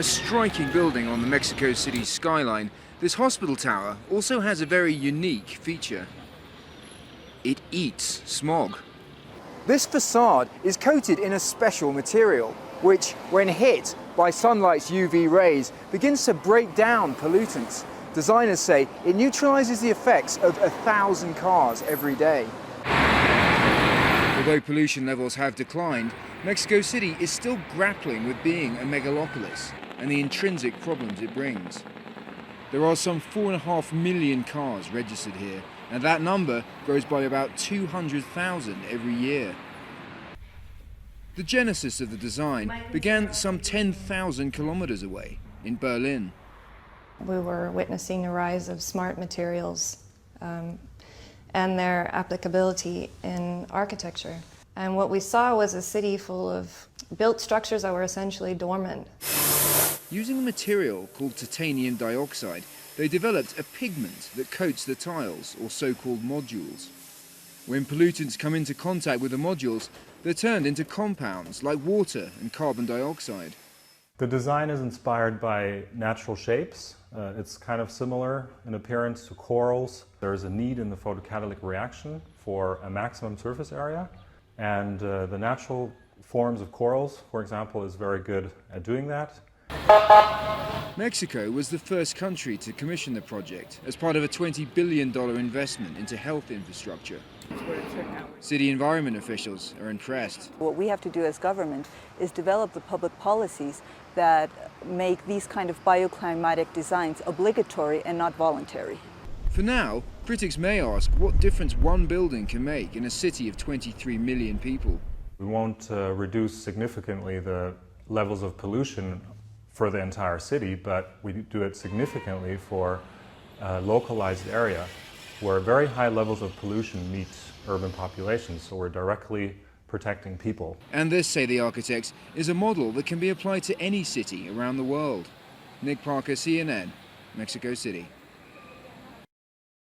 A striking building on the Mexico City skyline, this hospital tower also has a very unique feature. It eats smog. This facade is coated in a special material, which, when hit by sunlight's UV rays, begins to break down pollutants. Designers say it neutralizes the effects of 1,000 cars every day. Although pollution levels have declined, Mexico City is still grappling with being a megalopolis and the intrinsic problems it brings. There are some 4.5 million cars registered here, and that number grows by about 200,000 every year. The genesis of the design began some 10,000 kilometers away, in Berlin. We were witnessing the rise of smart materials and their applicability in architecture. And what we saw was a city full of built structures that were essentially dormant. Using a material called titanium dioxide, they developed a pigment that coats the tiles, or so-called modules. When pollutants come into contact with the modules, they're turned into compounds like water and carbon dioxide. The design is inspired by natural shapes. It's kind of similar in appearance to corals. There is a need in the photocatalytic reaction for a maximum surface area, and the natural forms of corals, for example, is very good at doing that. Mexico was the first country to commission the project as part of a $20 billion investment into health infrastructure. City environment officials are impressed. What we have to do as government is develop the public policies that make these kind of bioclimatic designs obligatory and not voluntary. For now, critics may ask what difference one building can make in a city of 23 million people. We won't reduce significantly the levels of pollution for the entire city, but we do it significantly for a localized area where very high levels of pollution meet urban populations, so we're directly protecting people. And this, say the architects, is a model that can be applied to any city around the world. Nick Parker, CNN, Mexico City.